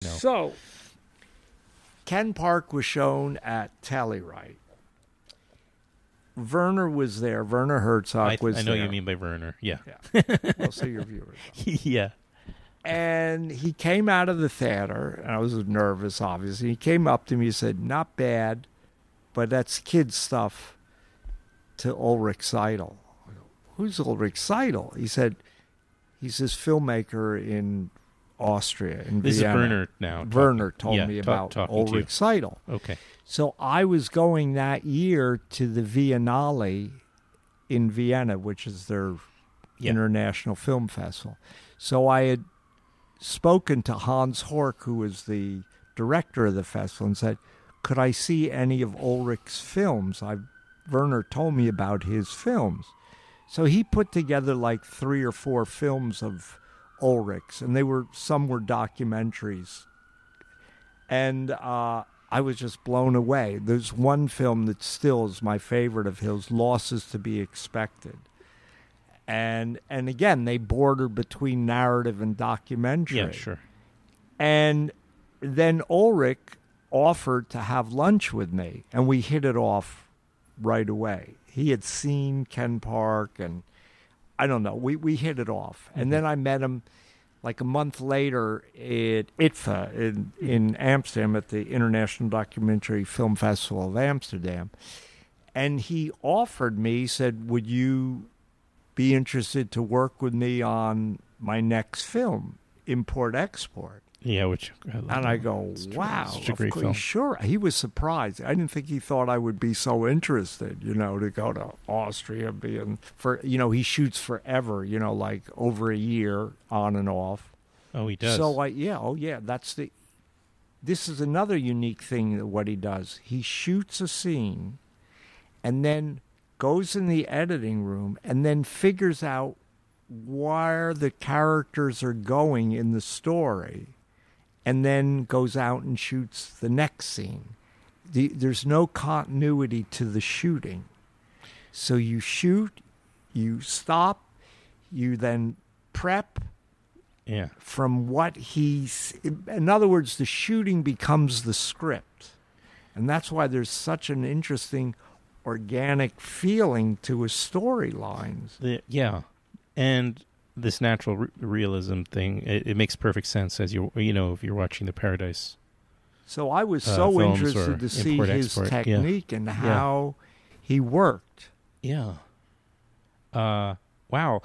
No. So, Ken Park was shown at Telluride. Werner was there. Werner Herzog was there. I know you mean by Werner. Yeah. Well, so your viewers. Yeah. And he came out of the theater, and I was nervous, obviously. He came up to me and said, "Not bad, but that's kid stuff," to Ulrich Seidl. I go, "Who's Ulrich Seidl?" He said, "He's this filmmaker in Austria, in This Vienna." is Werner now. Werner told me about Ulrich Seidl. Okay. So I was going that year to the Biennale in Vienna, which is their international film festival. So I had spoken to Hans Hork, who was the director of the festival, and said, "Could I see any of Ulrich's films? Werner told me about his films." So he put together like 3 or 4 films of Ulrich's, and some were documentaries. And I was just blown away. There's one film that still is my favorite of his, Losses to Be Expected. And again, they border between narrative and documentary. Yeah, sure. And then Ulrich offered to have lunch with me, and we hit it off right away. He had seen Ken Park, and I don't know, we hit it off. And then I met him like a month later at ITFA in Amsterdam at the International Documentary Film Festival of Amsterdam. And he offered me, said, "Would you be interested to work with me on my next film, Import-Export?" Yeah, which I go, "Wow, such a great film. Sure." He was surprised. I didn't think he thought I would be so interested, to go to Austria, he shoots forever, like over a year on and off. Oh, he does. So this is another unique thing that what he does. He shoots a scene and then goes in the editing room and then figures out where the characters are going in the story, and then goes out and shoots the next scene. There's no continuity to the shooting. So you shoot, you stop, you then prep from what he's... In other words, the shooting becomes the script. And that's why there's such an interesting organic feeling to his storylines. And this natural realism thing, it makes perfect sense as if you're watching the Paradise. So I was so interested to see his technique and how he worked. Yeah. Wow.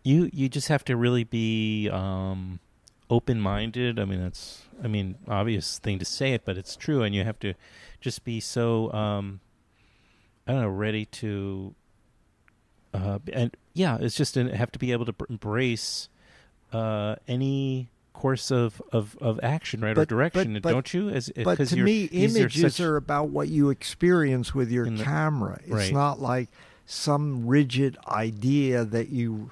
You just have to really be open-minded. I mean, that's obvious thing to say it, but it's true, and you have to just be so ready to it's just have to be able to embrace any course of action, right, or direction, don't you? But to me, images are about what you experience with your camera. It's not like some rigid idea that you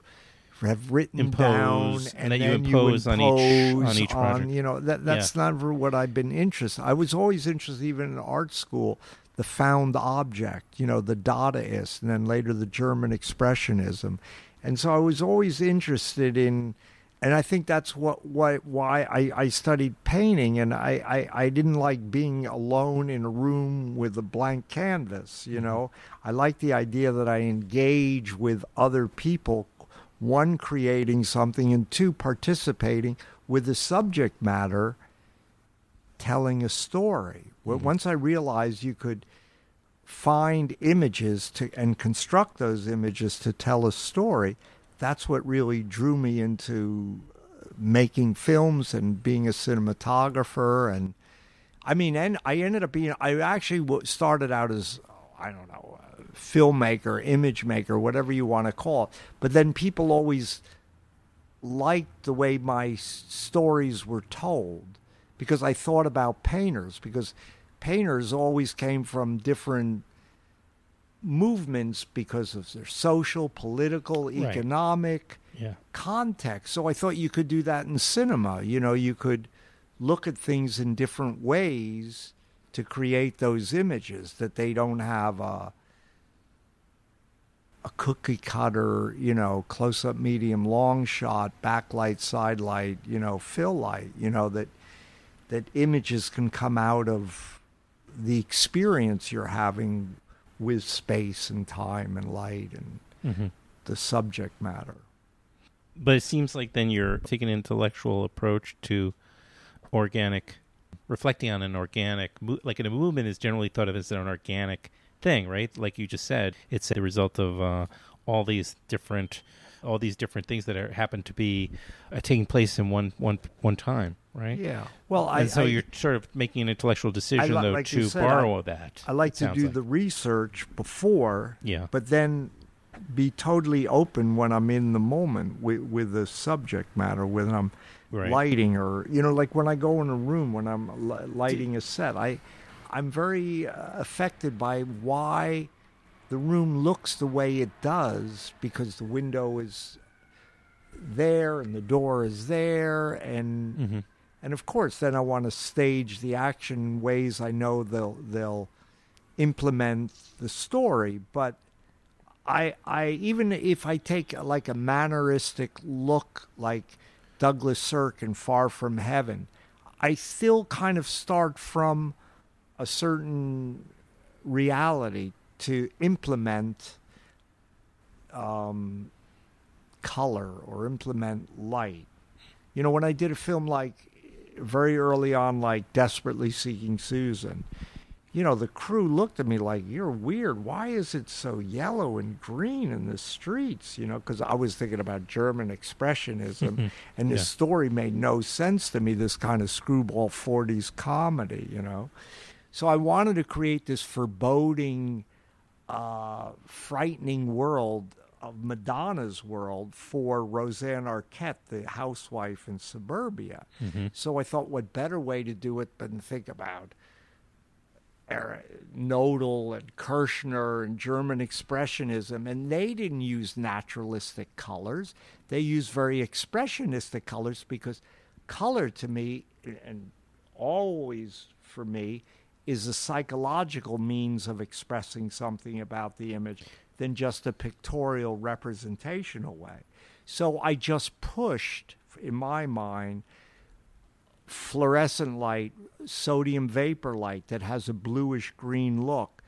have written down and then you impose on each project. That's not what I've been interested. I was always interested, even in art school, the found object, the Dadaist, and then later the German Expressionism. And so I was always interested in, and I think that's why I studied painting, and I didn't like being alone in a room with a blank canvas, I like the idea that I engage with other people, one, creating something, and two, participating with the subject matter, telling a story. Once I realized you could find images and construct those images to tell a story, that's what really drew me into making films and being a cinematographer. And I ended up being, I actually started out as, a filmmaker, image maker, whatever you want to call it. But then people always liked the way my stories were told, because I thought about painters, because painters always came from different movements because of their social, political, economic context. So I thought you could do that in cinema. You could look at things in different ways to create those images, that they don't have a cookie cutter, close-up, medium, long shot, backlight, side light, fill light, that that images can come out of the experience you're having with space and time and light and the subject matter. But it seems like then you're taking an intellectual approach to organic, reflecting on an organic, like a movement is generally thought of as an organic thing, right? Like you just said, it's the result of all these different things that happen to be taking place in one time, right? Yeah. Well, so you're sort of making an intellectual decision, though, like to borrow that. I like to do the research before, yeah, but then be totally open when I'm in the moment with the subject matter, when I'm lighting, or like when I go in a room, when I'm lighting a set, I'm very affected by why the room looks the way it does, because the window is there and the door is there, and of course then I want to stage the action in ways I know they'll implement the story. But I even if I take like a manneristic look like Douglas Sirk in Far From Heaven, I still kind of start from a certain reality to implement color or implement light. When I did a film like very early on, like Desperately Seeking Susan, the crew looked at me like, you're weird. Why is it so yellow and green in the streets? Because I was thinking about German expressionism, and this story made no sense to me, this kind of screwball 40s comedy, So I wanted to create this foreboding, frightening world of Madonna's world for Roseanne Arquette, the housewife in suburbia. So I thought, what better way to do it than think about Nodal and Kirchner and German expressionism, and they didn't use naturalistic colors. They used very expressionistic colors, because color to me, and always for me, is a psychological means of expressing something about the image than just a pictorial representational way. So I just pushed, in my mind, fluorescent light, sodium vapor light that has a bluish green look,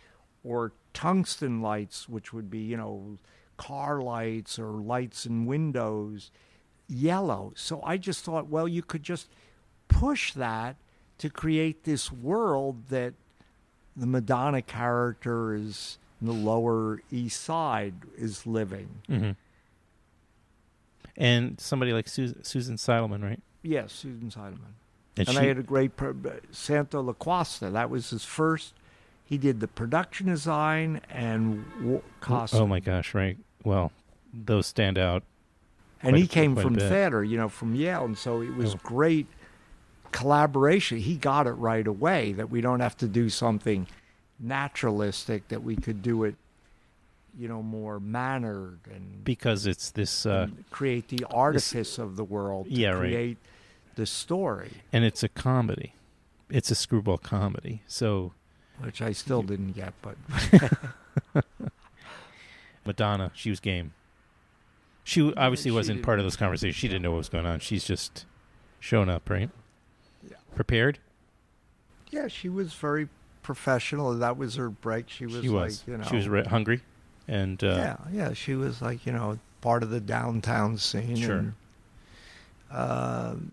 or tungsten lights, which would be, car lights or lights in windows, yellow. So I just thought, well, you could just push that to create this world that the Madonna character is in the Lower East Side is living. And somebody like Susan Seidelman, right? Yes, Susan Seidelman. And I had a great Santo LaCosta. That was his first. He did the production design and costume. Oh my gosh! Right. Well, those stand out. And he came from theater, from Yale, and so it was great collaboration. He got it right away, that we don't have to do something naturalistic, that we could do it, more mannered, and because it's this create the artifice of the world to create the story. And it's a comedy. It's a screwball comedy. So, which I still didn't get, but Madonna, she was game. She obviously wasn't part of those conversations. She didn't know what was going on. She's just shown up, right? Yeah. Prepared? Yeah, she was very professional. That was her break. She was. She was hungry, and yeah. She was like, part of the downtown scene. Sure. And,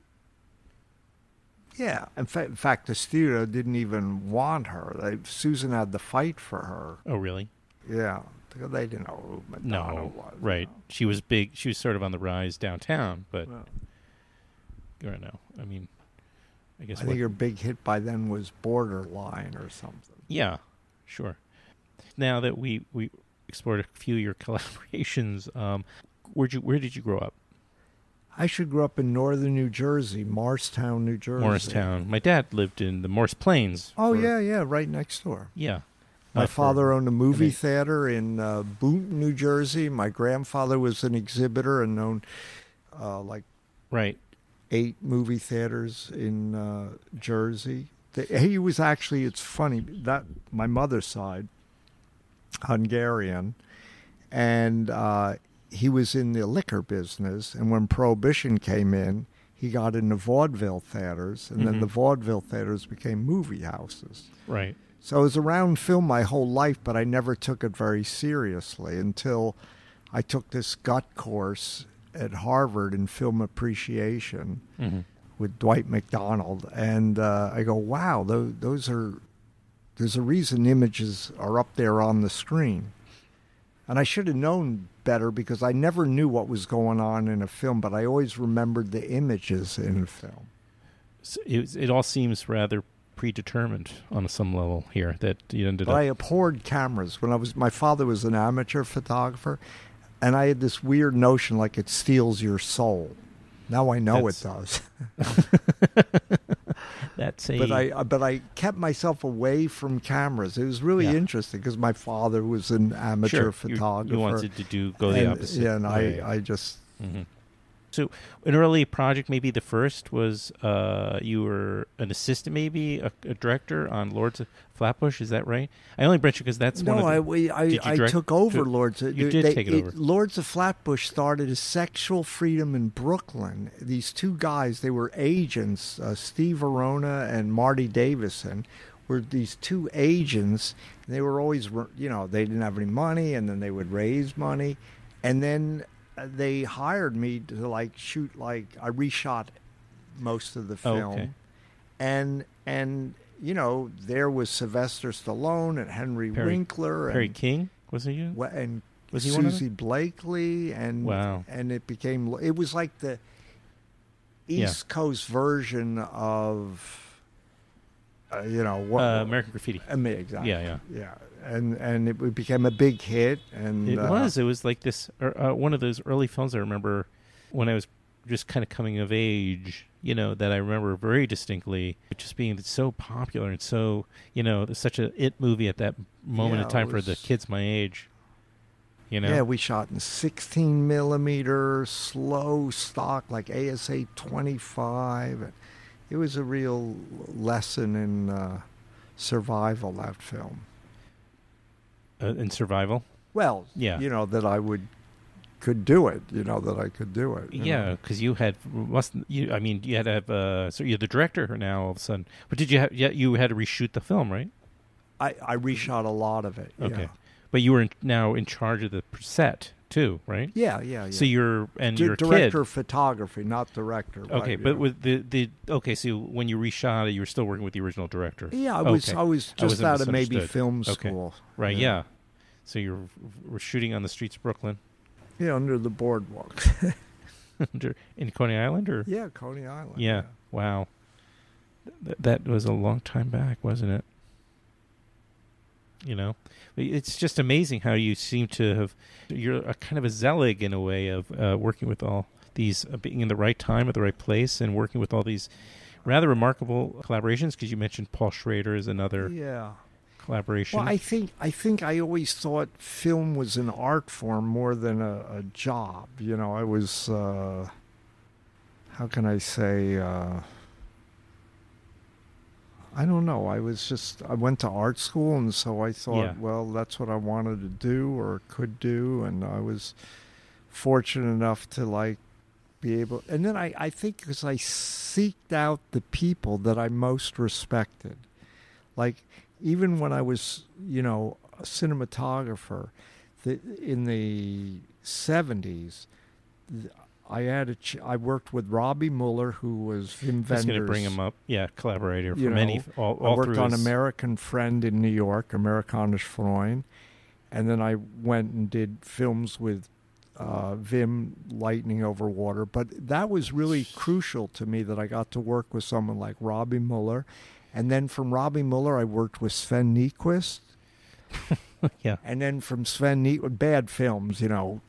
yeah. In fact, the studio didn't even want her. Susan had to fight for her. Oh, really? Yeah. They didn't know who Madonna was. Right. She was big. She was sort of on the rise downtown, but I don't know. I mean, I think her big hit by then was Borderline or something. Yeah, sure. Now that we explored a few of your collaborations, where did you grow up? I should grow up in northern New Jersey, Morristown, New Jersey. Morristown. My dad lived in the Morris Plains. Oh, yeah, right next door. Yeah. My father owned a movie theater in Boonton, New Jersey. My grandfather was an exhibitor and owned right. 8 movie theaters in Jersey. He was actually, it's funny, that my mother's side, Hungarian, and he was in the liquor business. And when Prohibition came in, he got into vaudeville theaters, and then the vaudeville theaters became movie houses. Right. So I was around film my whole life, but I never took it very seriously until I took this gut course at Harvard in film appreciation with Dwight McDonald, and I go, wow, there's a reason images are up there on the screen. And I should have known better because I never knew what was going on in a film, but I always remembered the images in a film. So it all seems rather predetermined on some level here that you ended up. I abhorred cameras. My father was an amateur photographer, and I had this weird notion like it steals your soul. Now I know it does. But I kept myself away from cameras. It was really interesting because my father was an amateur photographer. You wanted to go the opposite. Yeah, and I just. So an early project, maybe the first, was you were an assistant, maybe a director on Lords of Flatbush. Is that right? I only brought you because that's one of the... I took over Lords. You did take it over. Lords of Flatbush started as Sexual Freedom in Brooklyn. These two guys, they were agents, Steve Arona and Marty Davison, were these two agents. And they were always, they didn't have any money, and then they would raise money. And then they hired me to shoot, I reshot most of the film. And there was Sylvester Stallone and Henry Winkler. Perry King, was it you? And was he Susie Blakely. And it was like the East Coast version of, American Graffiti. Exactly. Yeah. And it became a big hit. And it was like this, one of those early films I remember when I was just kind of coming of age, that I remember very distinctly, just being so popular and so, such a it movie at that moment in time for the kids my age. Yeah, we shot in 16 millimeter, slow stock, like ASA 25. It was a real lesson in survival, that film. In survival? Well, that I could do it. That I could do it. Yeah, because you had you had to have. So you're the director now all of a sudden. But did you have? Yeah, you had to reshoot the film, right? I reshot a lot of it. Okay, yeah. But you were now in charge of the set too, right? Yeah. So you're your director of photography, not director. Okay, right, but with so when you reshot it, you were still working with the original director. Yeah, I was just out of maybe film school. Right. Yeah. So you were shooting on the streets of Brooklyn. Yeah, under the boardwalk. In Coney Island, or? Yeah, Coney Island. Yeah. Wow. That was a long time back, wasn't it? It's just amazing how you seem to have. You're a kind of a zealot in a way of working with all these, being in the right time at the right place, and working with all these rather remarkable collaborations. Because you mentioned Paul Schrader as another collaboration. Well, I think I always thought film was an art form more than a job. I was how can I say. I don't know. I went to art school, and so I thought, well, that's what I wanted to do or could do, and I was fortunate enough to be able. And then I think because I seeked out the people that I most respected, even when I was, a cinematographer, in the 70s. I worked with Robbie Muller, who was Wim Wenders. I was going to bring him up. Yeah, collaborator for all I worked on his... American Friend in New York, Amerikanische Freund, and then I went and did films with Wim, Lightning Over Water. But that was really crucial to me that I got to work with someone like Robbie Muller. And then from Robbie Muller, I worked with Sven Nykvist. Yeah. And then from Sven Nykvist, bad films,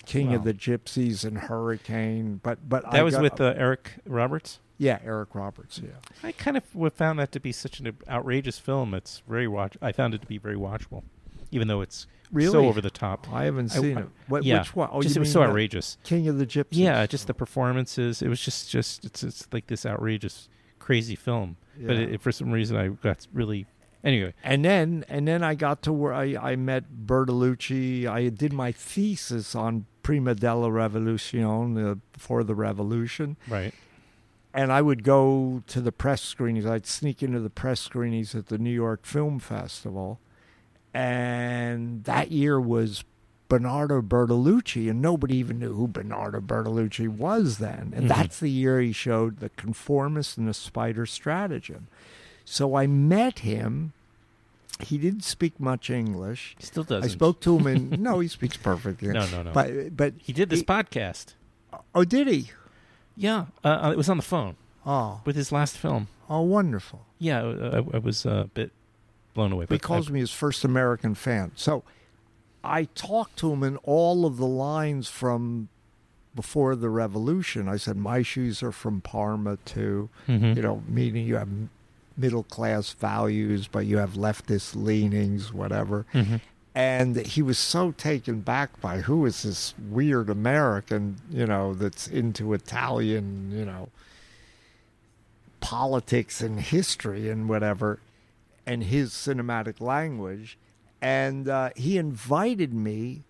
King of the Gypsies and Hurricane. But that was with Eric Roberts? Yeah, Eric Roberts, yeah. I kind of found that to be such an outrageous film. It's I found it to be very watchable, even though it's so over the top. I haven't seen it. Which one? It was so outrageous. King of the Gypsies? Yeah, just the performances. It was just it's like this outrageous, crazy film. Yeah. But for some reason, I got really... Anyway, and then I got to where I met Bertolucci. I did my thesis on Prima della Rivoluzione, before the revolution. Right. And I would go to the press screenings. I'd sneak into the press screenings at the New York Film Festival. And that year was Bernardo Bertolucci, and nobody even knew who Bernardo Bertolucci was then. And that's the year he showed The Conformist and the Spider Stratagem. So I met him. He didn't speak much English. He still doesn't. I spoke to him in... No, he speaks perfect. No. But he did this podcast. Oh, did he? Yeah. It was on the phone. Oh. With his last film. Oh, wonderful. Yeah, I was a bit blown away. He calls me his first American fan. So I talked to him in all of the lines from before the revolution. I said, my shoes are from Parma too. Meaning you have middle-class values, but you have leftist leanings, whatever. And he was so taken back by who is this weird American, that's into Italian, politics and history and whatever, and his cinematic language. And he invited me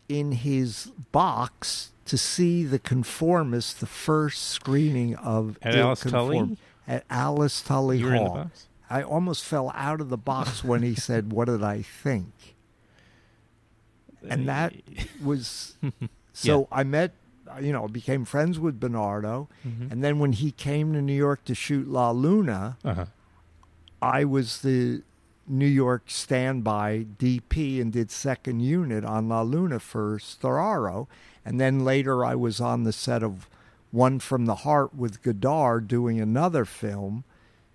in his box to see The Conformist, the first screening of at Alice Tully? At Alice Tully you were Hall. In the box? I almost fell out of the box when he said, "What did I think?" And that was so. Yeah. I met, became friends with Bernardo, and then when he came to New York to shoot La Luna, I was the New York standby DP and did second unit on La Luna for Storaro, and then later I was on the set of One from the Heart with Godard doing another film.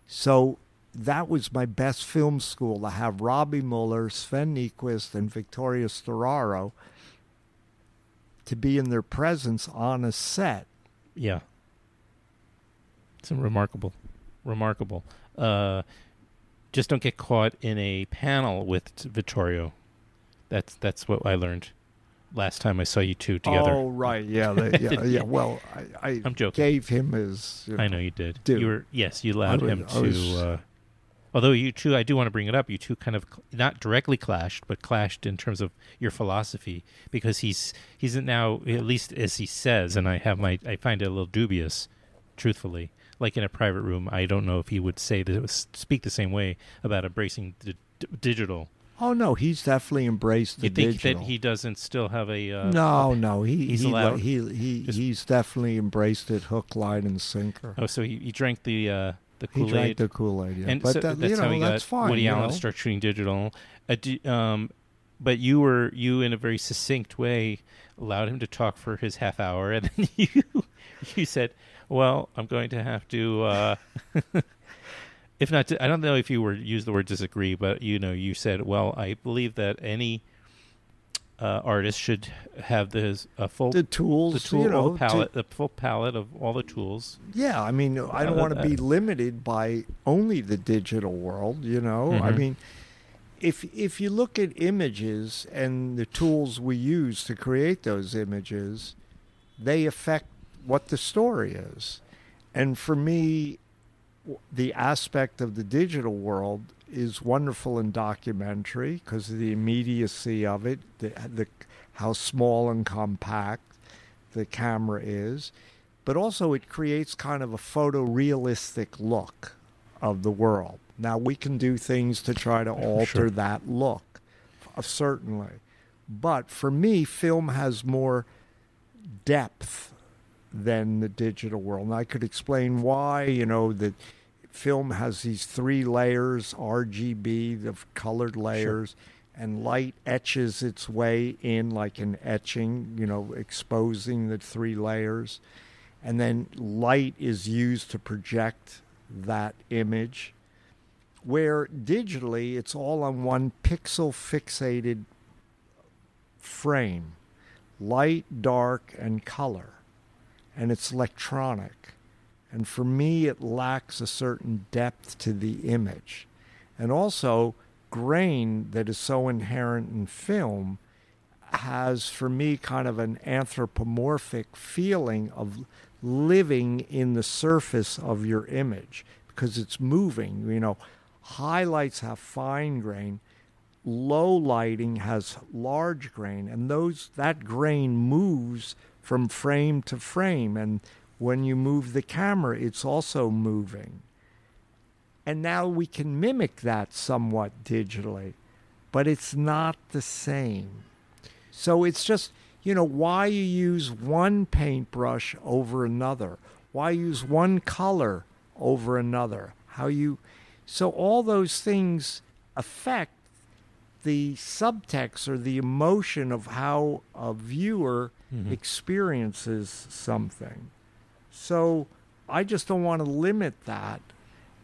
So that was my best film school, to have Robbie Mueller, Sven Nykvist, and Victoria Storaro to be in their presence on a set. Yeah. It's remarkable. Just don't get caught in a panel with Vittorio. That's what I learned last time I saw you two together. Oh, right. Yeah. Yeah. Well, I'm joking. Gave him his... I know you did. Dude. You allowed him to... although you two, I do want to bring it up, you two kind of not directly clashed, but clashed in terms of your philosophy, because he's now, at least as he says, and I find it a little dubious, truthfully. Like in a private room, I don't know if he would speak the same way about embracing digital. Oh no, he's definitely embraced the digital. You think that he doesn't still have a? No, he's allowed. He's definitely embraced it, hook, line, and sinker. Oh, so he drank the Kool-Aid. He drank the Kool-Aid, yeah. And but so that's how he got fine, Woody Allen to start shooting digital. But you in a very succinct way allowed him to talk for his half hour, and then you said, "Well, I'm going to have to." If not, I don't know if you use the word disagree, but you said, "Well, I believe that any artist should have the full palette of all the tools." Yeah, I mean, I don't want to be limited by only the digital world. I mean, if you look at images and the tools we use to create those images, they affect what the story is. And for me, the aspect of the digital world is wonderful in documentary because of the immediacy of it, the how small and compact the camera is, but also it creates kind of a photorealistic look of the world. Now, we can do things to try to alter that look, certainly. But for me, film has more depth than the digital world. And I could explain why, that film has these 3 layers, RGB, the colored layers, and light etches its way in like an etching, exposing the 3 layers. And then light is used to project that image. Where digitally, it's all on one pixel-fixated frame, light, dark, and color. And it's electronic. And for me, it lacks a certain depth to the image. And also, grain that is so inherent in film has, for me, kind of an anthropomorphic feeling of living in the surface of your image because it's moving. Highlights have fine grain. Low lighting has large grain. And that grain moves from frame to frame. And when you move the camera, it's also moving. And now we can mimic that somewhat digitally, but it's not the same. So it's just, why you use one paintbrush over another, why use one color over another, so all those things affect the subtext or the emotion of how a viewer experiences something. So I just don't want to limit that.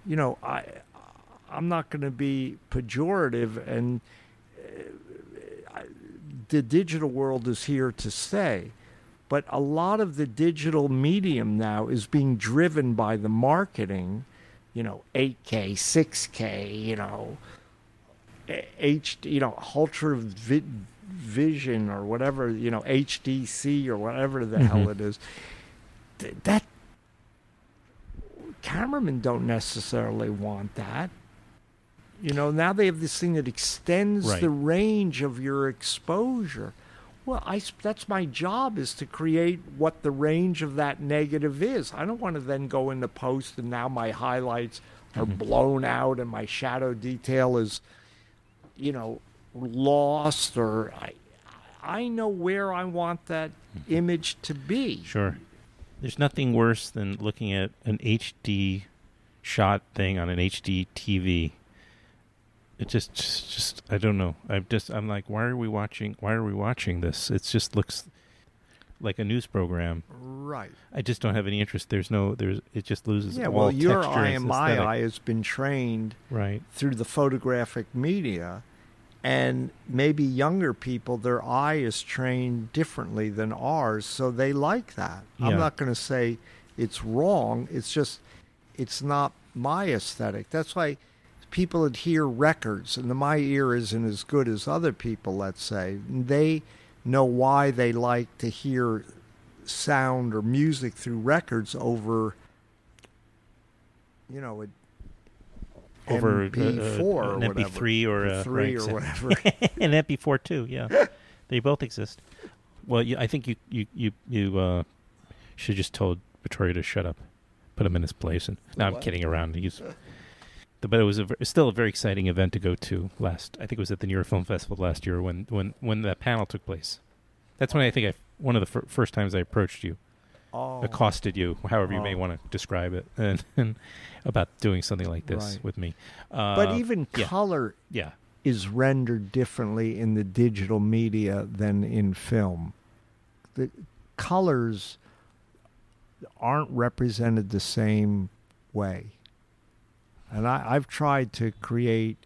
I'm not going to be pejorative, and the digital world is here to stay. But a lot of the digital medium now is being driven by the marketing, 8K, 6K, ultra vision or whatever, HDC or whatever the hell it is. That cameramen don't necessarily want that. Now they have this thing that extends the range of your exposure. Well, that's my job, is to create what the range of that negative is. I don't want to then go into post and now my highlights are blown out and my shadow detail is, lost, or I know where I want that image to be. Sure. There's nothing worse than looking at an HD shot thing on an HD TV. It just I don't know. I'm like, why are we watching this? It just looks like a news program. Right. I just don't have any interest. It just loses all well, texture. Your eye and my eye has been trained through the photographic media, and maybe younger people, their eye is trained differently than ours, so they like that. Yeah. I'm not going to say it's wrong. It's just, it's not my aesthetic. That's why people that hear records, and my ear isn't as good as other people, let's say, they know why they like to hear sound or music through records over, over MP4 or an whatever. MP3 or three or whatever. An MP4 too, yeah. They both exist. Well, I think you should just told Vittorio to shut up, put him in his place. And no, I'm kidding around. But it was still a very exciting event to go to last. I think it was at the New York Film Festival last year when that panel took place. That's when I think one of the first times I approached you, accosted you, however you may want to describe it, and about doing something like this with me. But even color is rendered differently in the digital media than in film. The colors aren't represented the same way. And I've tried to create,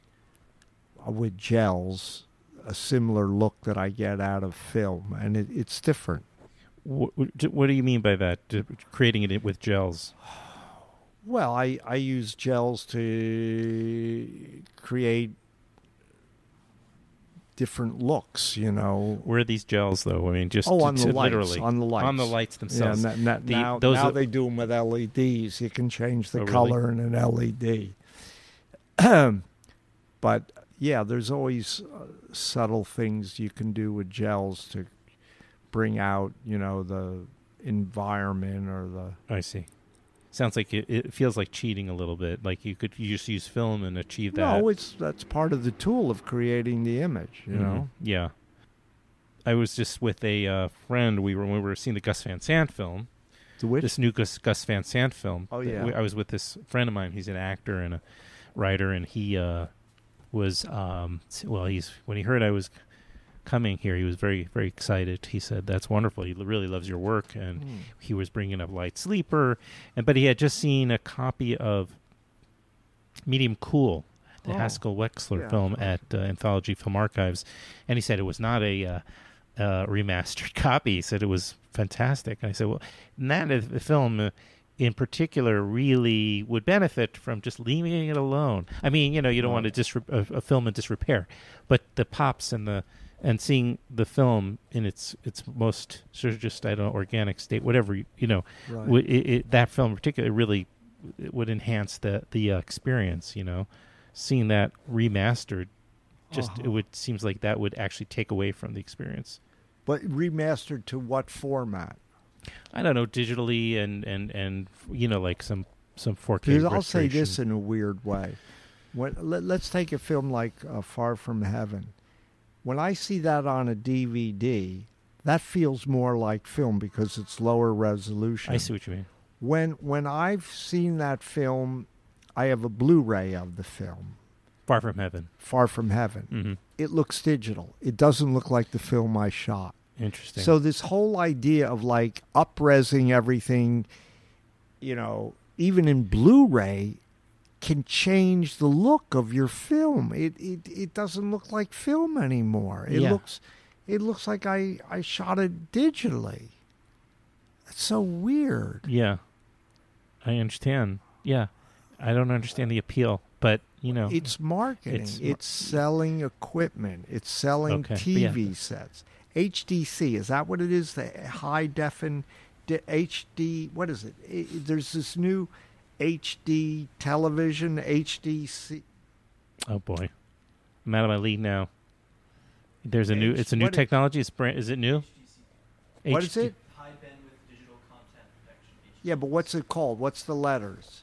with gels, a similar look that I get out of film, and it's different. What do you mean by that, creating it with gels? Well, I use gels to create different looks, Where are these gels, though? I mean, just on the lights, literally on the lights themselves. Yeah, now they do them with LEDs. You can change the color in an LED. But yeah, there's always subtle things you can do with gels to bring out, the environment or the. I see. Sounds like it feels like cheating a little bit. Like you just use film and achieve that. No, that's part of the tool of creating the image. You know. Yeah. I was just with a friend. We were seeing the Gus Van Sant film. The which? This new Gus Van Sant film. Oh yeah. I was with this friend of mine. He's an actor and a writer, and he was when he heard I was coming here, he was very, very excited. He said, "That's wonderful. He really loves your work." And he was bringing up Light Sleeper, but he had just seen a copy of Medium Cool, the Haskell Wexler film at Anthology Film Archives, and he said it was not a remastered copy. He said it was fantastic. And I said, well, that film in particular really would benefit from just leaving it alone. I mean, you don't want to a film in disrepair, but the pops and seeing the film in its most sort of just, organic state, whatever, that film in particular really would enhance the experience, seeing that remastered, seems like that would actually take away from the experience. But remastered to what format? I don't know, digitally and like some 4K Because restoration. I'll say this in a weird way. Let's take a film like Far From Heaven. When I see that on a DVD, that feels more like film because it's lower resolution. I see what you mean. When I've seen that film, I have a Blu-ray of the film. Far From Heaven. Far From Heaven. Mm-hmm. It looks digital. It doesn't look like the film I shot. Interesting. So this whole idea of like up-resing everything, even in Blu-ray, can change the look of your film. It doesn't look like film anymore. It looks like I shot it digitally. That's so weird. Yeah. I understand. Yeah. I don't understand the appeal, but it's marketing. It's selling equipment. It's selling TV sets. HDC, is that what it is? The high defin HD, what is it? There's this new HD television, HDC. Oh boy, I'm out of my league now. There's it's a new technology. Is it new? What is it? High bandwidth digital content protection. HDC. Yeah, but what's it called? What's the letters?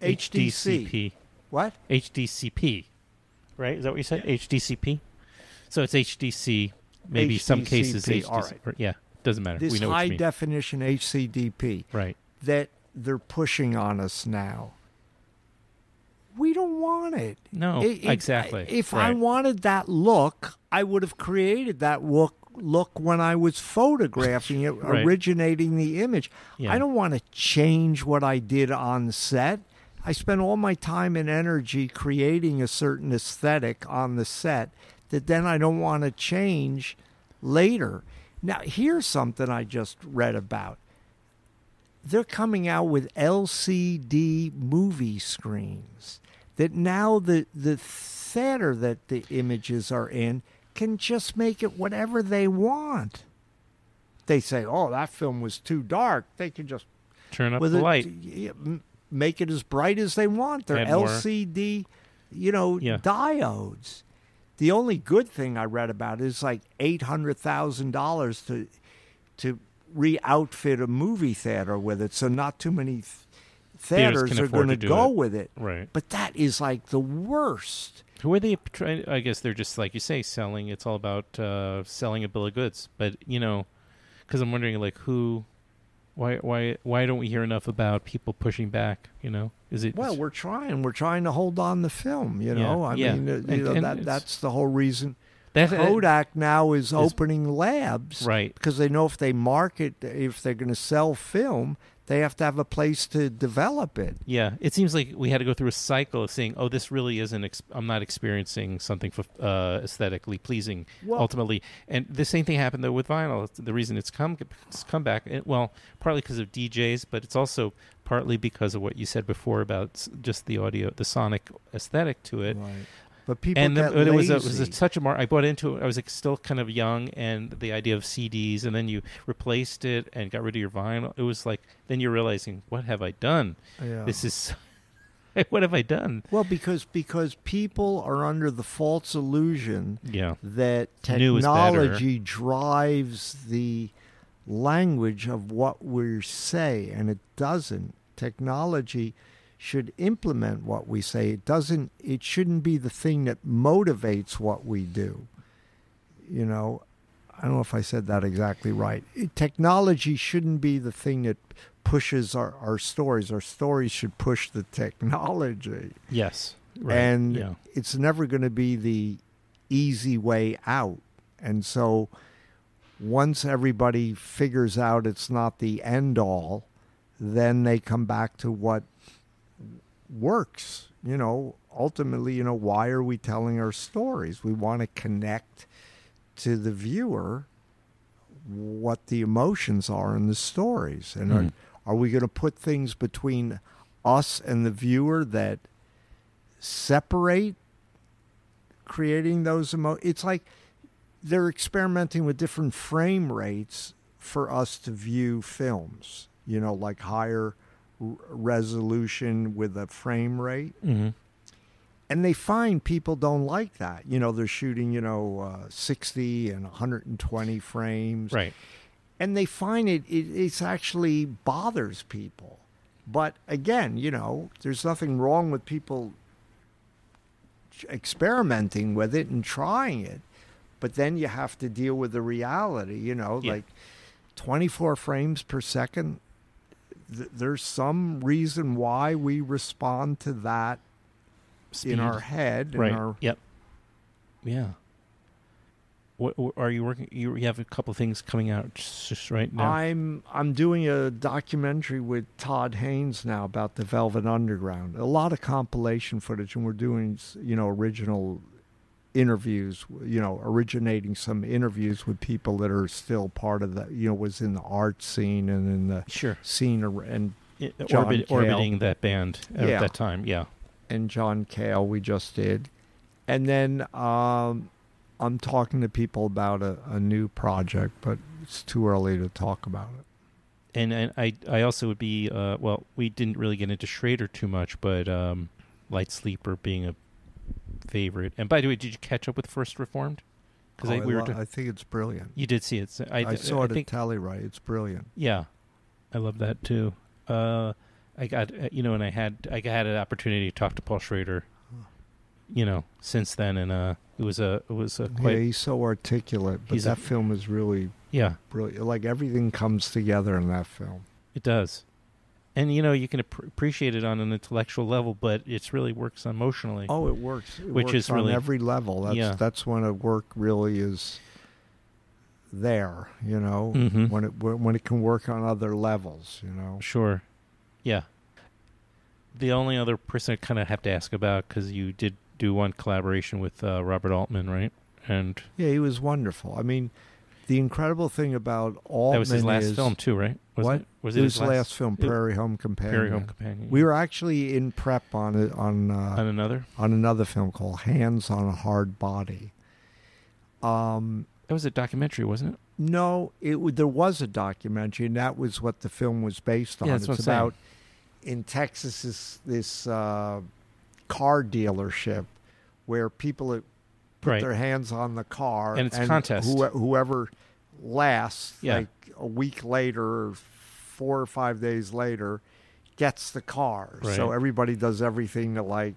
HDCP. What? HDCP. Right? Is that what you said? Yeah. HDCP. So it's HDC. Maybe some cases HDC. All right. Yeah, doesn't matter. This we know high what you mean. definition HCDP. Right. That they're pushing on us now. We don't want it. No, exactly. If I wanted that look, I would have created that look when I was photographing it, right. Originating the image. Yeah. I don't want to change what I did on set. I spent all my time and energy creating a certain aesthetic on the set that then I don't want to change later. Now, here's something I just read about. They're coming out with LCD movie screens that now the theater that the images are in can just make it whatever they want. They say, oh, that film was too dark. They can just turn up the light. Make it as bright as they want. They're LCD, diodes. The only good thing I read about is like $800,000 to re-outfit a movie theater with it, so not too many theaters are going to go with it. Right. But that is like the worst. Who are they trying? I guess they're just, like you say, selling. It's all about selling a bill of goods. But because I'm wondering, like, who. Why don't we hear enough about people pushing back? Is it? Well, we're trying. We're trying to hold on the film. That's the whole reason. Kodak now is opening labs, right? Because they know if they market, if they're going to sell film, they have to have a place to develop it. Yeah, it seems like we had to go through a cycle of saying, "Oh, this really isn't. I'm not experiencing something aesthetically pleasing ultimately." And the same thing happened though with vinyl. The reason it's come back, partly because of DJs, but it's also partly because of what you said before about just the audio, the sonic aesthetic to it. Right. But people get lazy. It was such a I bought into it. I was still kind of young, and the idea of CDs, and then you replaced it and got rid of your vinyl. It was like then you're realizing, what have I done? Yeah. This is what have I done? Well, because people are under the false illusion that technology drives the language of what we say, and it doesn't. Technology should implement what we say. It shouldn't be the thing that motivates what we do. I don't know if I said that exactly right. Technology shouldn't be the thing that pushes our stories. Our stories should push the technology. Yes. Right. And it's never going to be the easy way out. And so once everybody figures out it's not the end all, then they come back to what works. Ultimately, why are we telling our stories? We want to connect to the viewer what the emotions are in the stories. And are we going to put things between us and the viewer that separate creating those emotions? It's like they're experimenting with different frame rates for us to view films, like higher resolution with a frame rate. Mm-hmm. And they find people don't like that. They're shooting, 60 and 120 frames. Right. And they find it actually bothers people. But again, there's nothing wrong with people experimenting with it and trying it. But then you have to deal with the reality, like 24 frames per second. There's some reason why we respond to that speed in our head. Right. Yep. Yeah. What are you working? You have a couple of things coming out just right now. I'm doing a documentary with Todd Haynes now about the Velvet Underground. A lot of compilation footage, and we're doing original interviews. Originating some interviews with people that are still part of the was in the art scene and in the scene and orbiting that band at that time. Yeah, and John Cale we just did, and then. I'm talking to people about a new project, but it's too early to talk about it. And I also would be, we didn't really get into Schrader too much, but Light Sleeper being a favorite. And by the way, did you catch up with First Reformed? I think it's brilliant. You did see it. I saw it at Telluride. It's brilliant. Yeah, I love that too. I got, and I had an opportunity to talk to Paul Schrader, since then, and it was a quite. Yeah, he's so articulate, but that film is really brilliant. Like everything comes together in that film. It does, and you can appreciate it on an intellectual level, but it really works emotionally. Oh, it works. It which works is on really every level. That's when a work really is there. Mm-hmm. when it can work on other levels. Sure, yeah. The only other person I kind of have to ask about, because you did do one collaboration with Robert Altman, right? And yeah, he was wonderful. I mean, the incredible thing about Altman that was his last film too, right? Was it his last film, Prairie Home Companion? Prairie Home Companion. We were actually in prep on another film called Hands on a Hard Body. That was a documentary, wasn't it? No, there was a documentary, and that was what the film was based on. Yeah, that's it's about in Texas this car dealership where people put their hands on the car, and it's a contest. Whoever lasts, like a week later or 4 or 5 days later, gets the car. Right. So everybody does everything to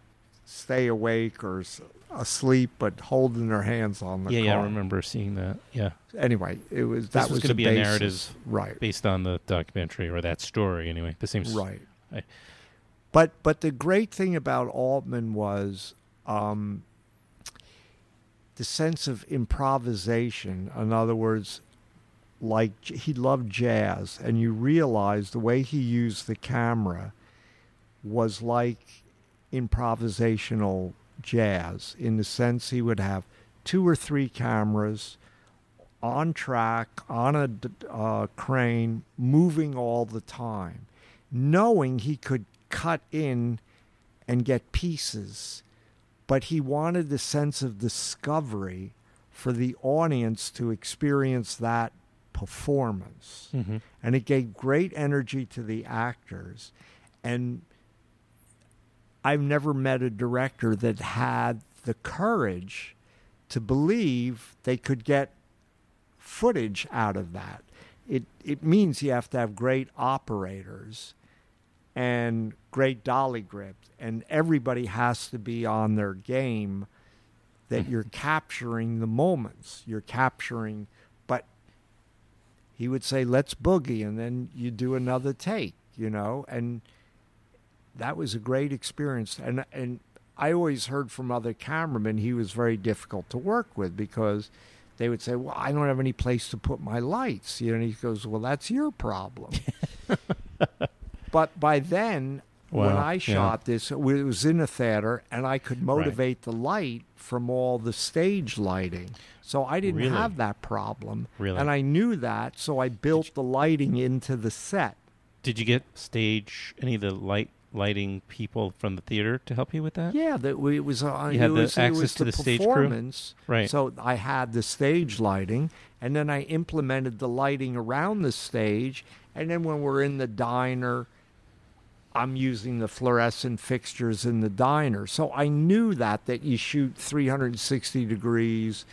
stay awake or asleep, but holding their hands on the car. Yeah, I remember seeing that. Yeah. Anyway, that was going to be basis. A narrative, right, based on the documentary or that story. Anyway, the same. Right. But the great thing about Altman was the sense of improvisation. In other words, he loved jazz, and you realize the way he used the camera was like improvisational jazz, in the sense he would have 2 or 3 cameras on track, on a crane, moving all the time, knowing he could cut in and get pieces, but he wanted the sense of discovery for the audience to experience that performance. Mm-hmm. And it gave great energy to the actors. And I've never met a director that had the courage to believe they could get footage out of that. It means you have to have great operators and great dolly grips, and everybody has to be on their game, that you're capturing the moments. You're capturing, but he would say, let's boogie, and then you do another take, and that was a great experience. And I always heard from other cameramen he was very difficult to work with, because they would say, well, I don't have any place to put my lights. And he goes, well, that's your problem. But by then, when I shot this, it was in a theater, and I could motivate the light from all the stage lighting. So I didn't have that problem. Really? And I knew that, so I built the lighting into the set. Did you get any of the lighting people from the theater to help you with that? Yeah, it was access to the stage crew? Right. So I had the stage lighting, and then I implemented the lighting around the stage, and then when we're in the diner, I'm using the fluorescent fixtures in the diner. So I knew that you shoot 360 degrees,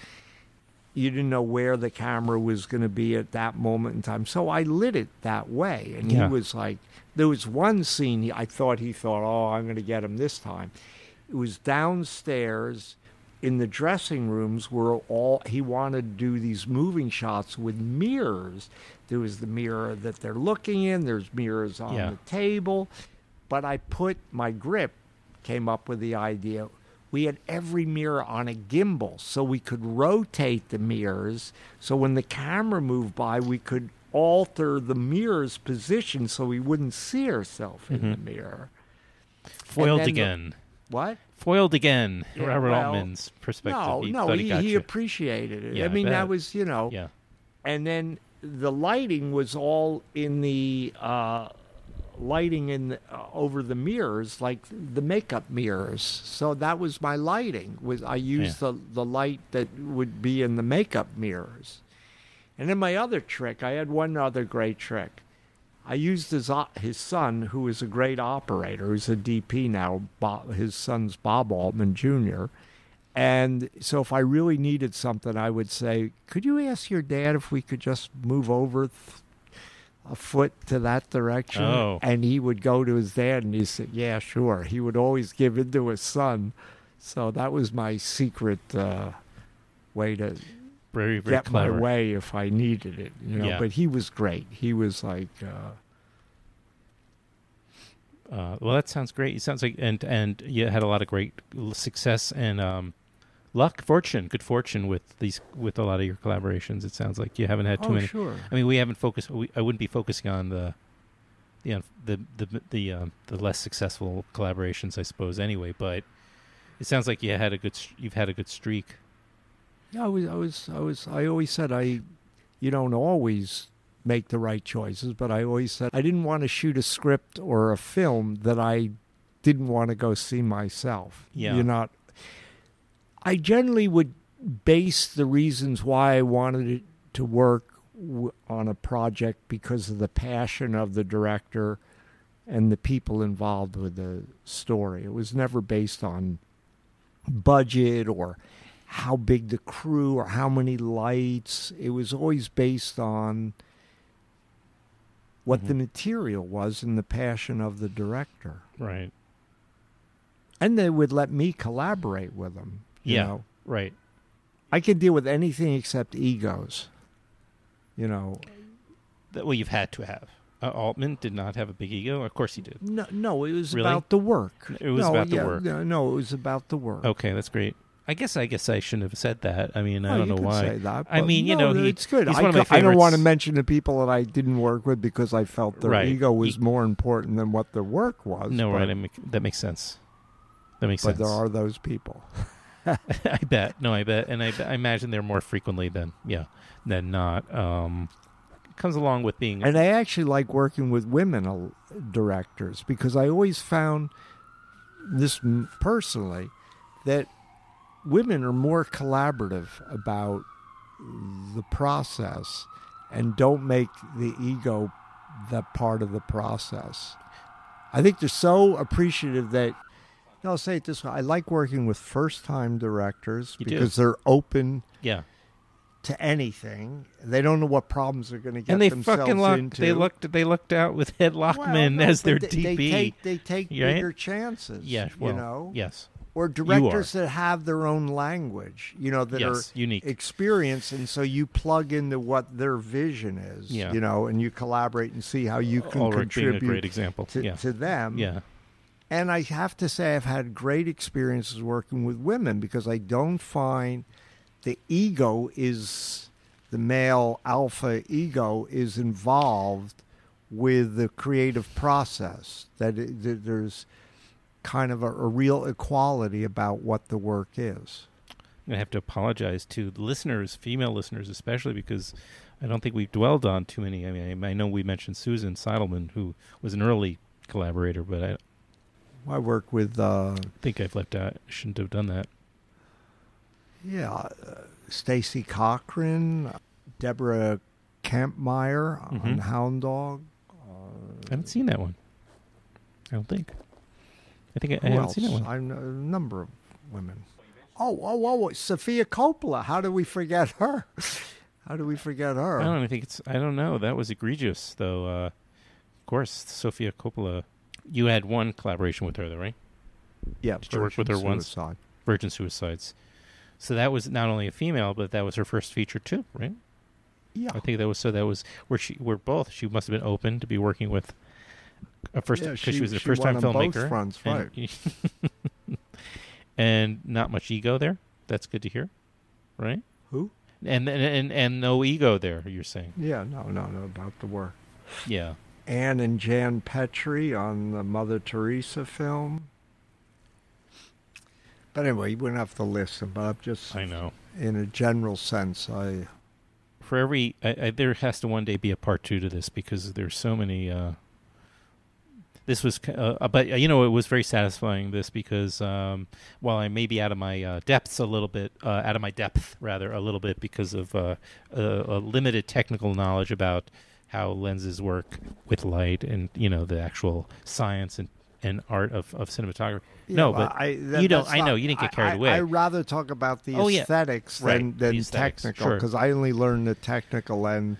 you didn't know where the camera was going to be at that moment in time. So I lit it that way. And he was like, there was one scene he thought, oh, I'm going to get him this time. It was downstairs in the dressing rooms where he wanted to do these moving shots with mirrors. There was the mirror that they're looking in. There's mirrors on the table. But my grip came up with the idea. We had every mirror on a gimbal, so we could rotate the mirrors. So when the camera moved by, we could alter the mirror's position so we wouldn't see ourselves in the mirror. Foiled again. What? Foiled again. Yeah, Robert Altman's perspective. He appreciated it. Yeah, I mean, that was, Yeah. And then the lighting was all in the lighting over the mirrors, like the makeup mirrors. So that was my lighting. I used the light that would be in the makeup mirrors. And then my other trick, I had one other great trick. I used his son, who is a great operator, who's a DP now. His son's Bob Altman Jr. And so if I really needed something, I would say, could you ask your dad if we could just move over a foot to that direction? Oh. And he would go to his dad, and he said, yeah, sure. He would always give in to his son. So that was my secret way to very, very get clever. my way if I needed it. But he was great. He was like... well, that sounds great. It sounds like... And you had a lot of great success and... good fortune with a lot of your collaborations. It sounds like you haven't had too many. Sure. I mean, we haven't focused. I wouldn't be focusing on the less successful collaborations, I suppose. Anyway, but it sounds like you've had a good streak. Yeah, I always said you don't always make the right choices, but I always said I didn't want to shoot a script or a film that I didn't want to go see myself. Yeah. I generally would base the reasons why I wanted it to work on a project because of the passion of the director and the people involved with the story. It was never based on budget or how big the crew or how many lights. It was always based on what the material was and the passion of the director. Right. And they would let me collaborate with them. You know? Right. I could deal with anything except egos. Well, you've had to have. Altman did not have a big ego. Of course he did. No, it was really? About the work. It was about the work. No, it was about the work. Okay, that's great. I guess I shouldn't have said that. I mean, I don't know why. Say that, I mean, it's good. He's one of my favorites. I don't want to mention the people that I didn't work with because I felt their ego was more important than what their work was. No, right. That makes sense. But there are those people. I bet. No, I bet. And I imagine they're more frequently than not. Comes along with being... And I actually like working with women directors because I always found this personally that women are more collaborative about the process and don't make the ego that part of the process. I think they're so appreciative that... I'll say it this way. I like working with first-time directors because they're open to anything. They don't know what problems they're going to get themselves into. They lucked out with Ed Lachman as their DP. They take bigger chances. Yeah, yes. Or directors that have their own language, that are unique, experienced, and so you plug into what their vision is, and you collaborate and see how you can contribute being a great example. To them. Yeah. And I have to say I've had great experiences working with women because I don't find the male alpha ego is involved with the creative process, that there's kind of a real equality about what the work is. I have to apologize to listeners, female listeners especially, because I don't think we've dwelled on too many. I mean, I know we mentioned Susan Seidelman, who was an early collaborator, but I work with... I think I've left out. I shouldn't have done that. Yeah. Stacy Cochran, Deborah Kampmeyer on Hound Dog. I haven't seen that one. I don't think. I haven't seen that one. A number of women. Oh, Sofia Coppola. How do we forget her? How do we forget her? I don't know. That was egregious, though. Of course, Sofia Coppola. You had one collaboration with her, though, right? Yeah. Did you work with her once? Virgin Suicides. So that was not only a female, but that was her first feature too, right? Yeah. I think that was where she must have been open to be working with a first, because she was a first-time filmmaker. Both fronts, right. And not much ego there. That's good to hear, right? Who? And no ego there, you're saying? Yeah, no, about the work. Yeah. Anne and Jan Petrie on the Mother Teresa film. But anyway, you wouldn't have to listen, but I'm just... I know. In a general sense, For every... there has to one day be a part 2 to this, because there's so many... This was... but, it was very satisfying, this, because while I may be out of my depth a little bit, because of a limited technical knowledge about how lenses work with light and, the actual science and art of cinematography. Yeah, no, but you don't. I know you didn't get carried away. I rather talk about the aesthetics than technical, because I only learn the technical end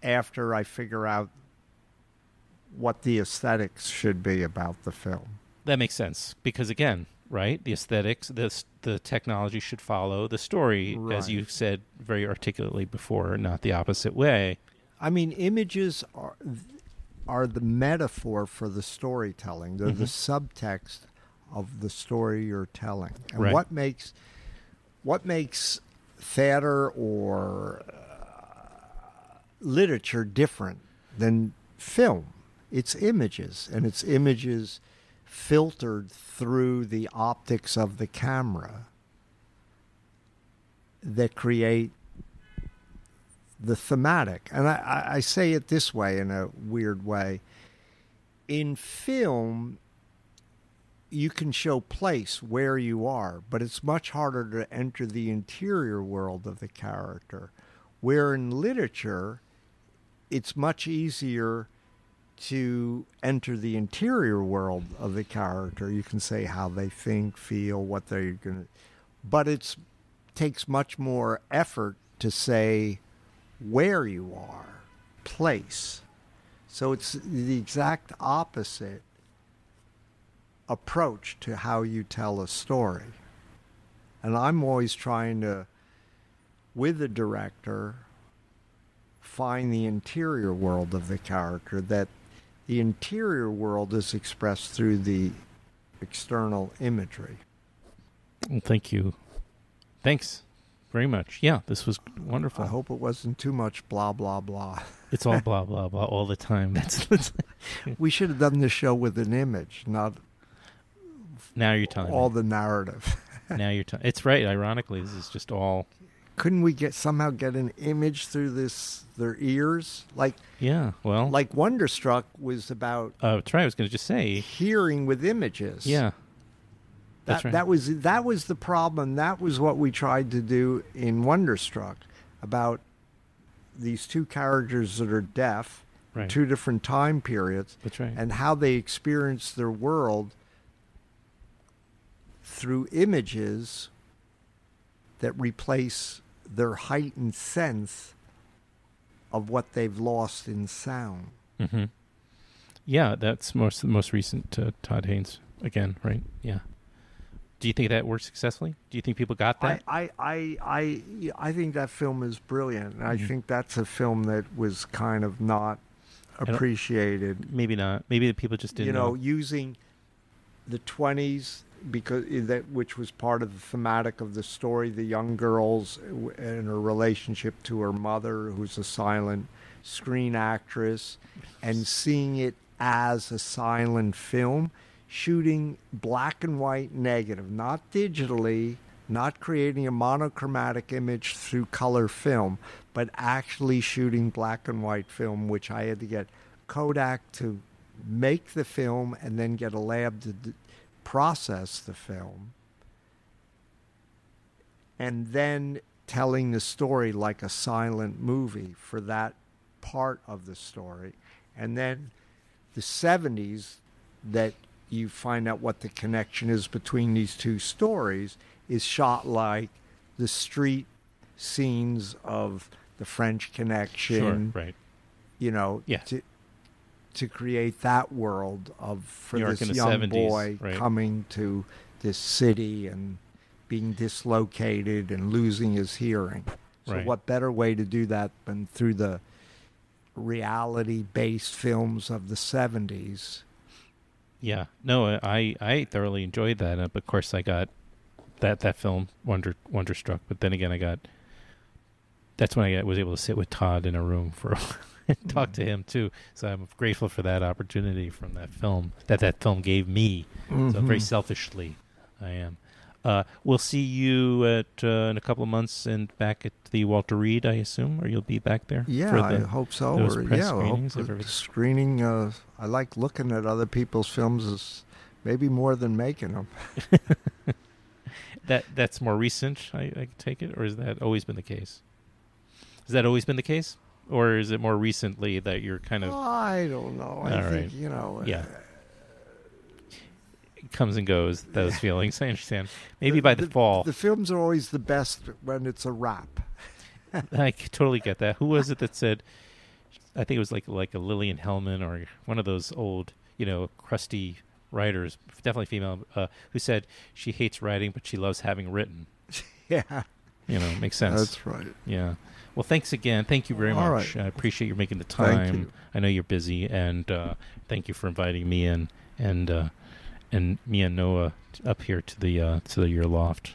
after I figure out what the aesthetics should be about the film. That makes sense, because again, right, the aesthetics, the technology should follow the story, right, as you said very articulately before, not the opposite way. I mean, images are the metaphor for the storytelling. They're the subtext of the story you're telling. And right. what makes theater or literature different than film? It's images, and it's images filtered through the optics of the camera that create the thematic. And I say it this way, in a weird way. In film, you can show place where you are, but it's much harder to enter the interior world of the character. Where in literature, it's much easier to enter the interior world of the character. You can say how they think, feel, what they're going to... But it takes much more effort to say where you are, place. So it's the exact opposite approach to how you tell a story. And I'm always trying to, with the director, find the interior world of the character, that the interior world is expressed through the external imagery. Well, thank you. Thanks very much. Yeah, this was wonderful. I hope it wasn't too much blah, blah, blah. It's all blah, blah, blah all the time. We should have done this show with an image, not now you're telling all me. The narrative. Now you're telling. It's right. Ironically, this is just all... Couldn't we somehow get an image through their ears? Like Wonderstruck was about... that's right. I was going to just say... Hearing with images. Yeah. That's right. That was the problem. That was what we tried to do in Wonderstruck, about these two characters that are deaf, right, two different time periods. That's right. And how they experience their world through images that replace their heightened sense of what they've lost in sound. Mm-hmm. Yeah, that's most recent Todd Haynes again, right? Yeah. Do you think that worked successfully? Do you think people got that? I think that film is brilliant. And I think that's a film that was kind of not appreciated. Maybe not. Maybe the people just didn't know. Using the 20s, which was part of the thematic of the story, the young girls and her relationship to her mother, who's a silent screen actress, and seeing it as a silent film, shooting black and white negative, not digitally, not creating a monochromatic image through color film, but actually shooting black and white film, which I had to get Kodak to make the film and then get a lab to process the film, and then telling the story like a silent movie for that part of the story. And then the 70s, that you find out what the connection is between these two stories, is shot like the street scenes of the French Connection. Sure, right. You know, yeah. to create that world for this young 70s, boy right. coming to this city and being dislocated and losing his hearing. So right. what better way to do that than through the reality-based films of the 70s? Yeah. No, I thoroughly enjoyed that. Of course, I got that film Wonderstruck. But then again, that's when I was able to sit with Todd in a room for and talk to him too. So I'm grateful for that opportunity from that film that film gave me. Mm-hmm. So very selfishly, I am. We'll see you in a couple of months and back at the Walter Reed, I assume, or you'll be back there. Yeah, I hope so. Those press screenings. I hope screening. I like looking at other people's films, maybe more than making them. That's more recent, I take it, or has that always been the case? Has that always been the case, or is it more recently that you're kind of? I don't know. I think Yeah. It comes and goes, those feelings. I understand. Maybe by the fall. The films are always the best when it's a wrap. I totally get that. Who was it that said? I think it was like a Lillian Hellman or one of those old, crusty writers, definitely female, who said she hates writing, but she loves having written. Yeah. Makes sense. That's right. Yeah. Well, thanks again. Thank you very much. Right. I appreciate you making the time. Thank you. I know you're busy, and thank you for inviting me in and me and Noah up here to your loft.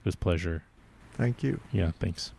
It was a pleasure. Thank you. Yeah, thanks.